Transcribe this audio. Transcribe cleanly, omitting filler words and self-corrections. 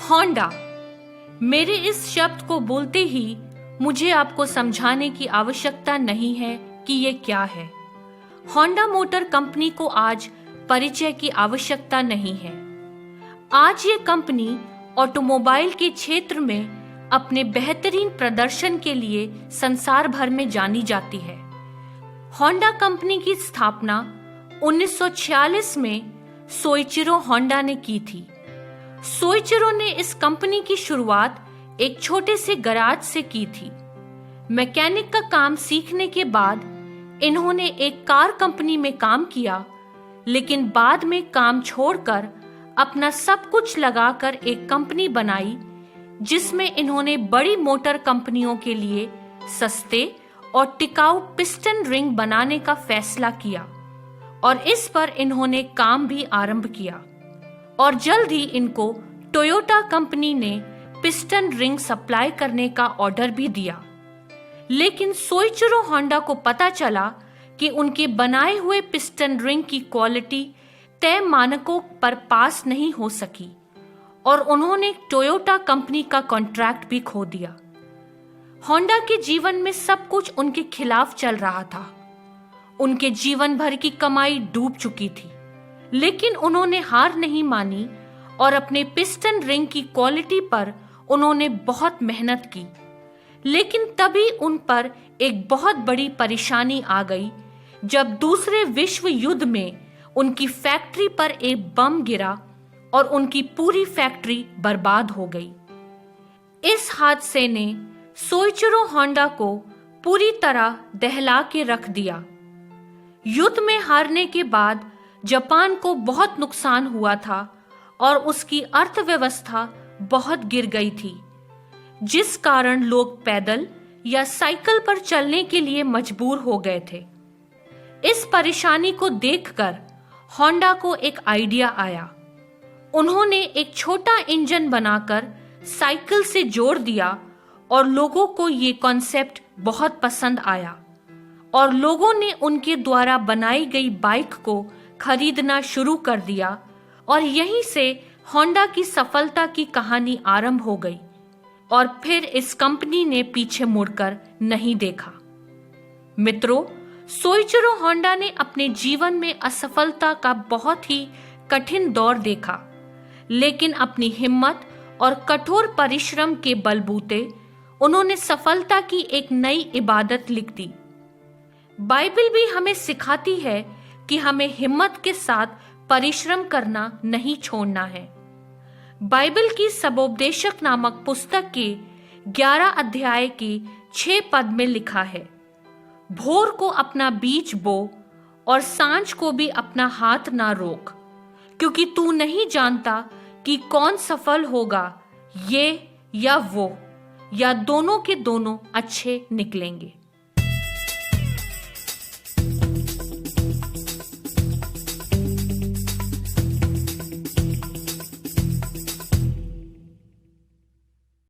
Honda. मेरे इस शब्द को बोलते ही मुझे आपको समझाने की आवश्यकता नहीं है कि ये क्या है। होंडा मोटर कंपनी को आज परिचय की आवश्यकता नहीं है। आज ये कंपनी ऑटोमोबाइल के क्षेत्र में अपने बेहतरीन प्रदर्शन के लिए संसार भर में जानी जाती है। होंडा कंपनी की स्थापना 1946 में सोइचिरो होंडा ने की थी। सोइचिरो ने इस कंपनी की शुरुआत एक छोटे से गैराज से की थी। मैकेनिक का काम सीखने के बाद इन्होंने एक कार कंपनी में काम किया, लेकिन बाद में काम छोड़कर अपना सब कुछ लगाकर एक कंपनी बनाई जिसमें इन्होंने बड़ी मोटर कंपनियों के लिए सस्ते और टिकाऊ पिस्टन रिंग बनाने का फैसला किया और इस पर इन्होंने काम भी आरंभ किया और जल्द ही इनको टोयोटा कंपनी ने पिस्टन रिंग सप्लाई करने का ऑर्डर भी दिया। लेकिन सोइचिरो होंडा को पता चला कि उनके बनाए हुए पिस्टन रिंग की क्वालिटी तय मानकों पर पास नहीं हो सकी और उन्होंने टोयोटा कंपनी का कॉन्ट्रैक्ट भी खो दिया। होंडा के जीवन में सब कुछ उनके खिलाफ चल रहा था। उनके जीवन भर की कमाई डूब चुकी थी, लेकिन उन्होंने हार नहीं मानी और अपने पिस्टन रिंग की क्वालिटी पर उन्होंने बहुत मेहनत की। लेकिन तभी उन पर एक बहुत बड़ी परेशानी आ गई जब दूसरे विश्व युद्ध में उनकी फैक्ट्री पर एक बम गिरा और उनकी पूरी फैक्ट्री बर्बाद हो गई। इस हादसे ने सोइचिरो होंडा को पूरी तरह दहला के रख दिया। युद्ध में हारने के बाद जापान को बहुत नुकसान हुआ था और उसकी अर्थव्यवस्था बहुत गिर गई थी, जिस कारण लोग पैदल या साइकिल पर चलने के लिए मजबूर हो गए थे। इस परेशानी को देखकर होंडा को एक आइडिया आया। उन्होंने एक छोटा इंजन बनाकर साइकिल से जोड़ दिया और लोगों को ये कॉन्सेप्ट बहुत पसंद आया और लोगों ने उनके द्वारा बनाई गई बाइक को खरीदना शुरू कर दिया और यहीं से होंडा की सफलता की कहानी आरंभ हो गई और फिर इस कंपनी ने पीछे मुड़कर नहीं देखा। मित्रों, सोइचिरो होंडा ने अपने जीवन में असफलता का बहुत ही कठिन दौर देखा, लेकिन अपनी हिम्मत और कठोर परिश्रम के बलबूते उन्होंने सफलता की एक नई इबादत लिख दी। बाइबल भी हमें सिखाती है कि हमें हिम्मत के साथ परिश्रम करना नहीं छोड़ना है। बाइबल की सबोपदेशक नामक पुस्तक के 11 अध्याय के 6 पद में लिखा है, भोर को अपना बीज बो और सांझ को भी अपना हाथ ना रोक, क्योंकि तू नहीं जानता कि कौन सफल होगा, ये या वो या दोनों के दोनों अच्छे निकलेंगे।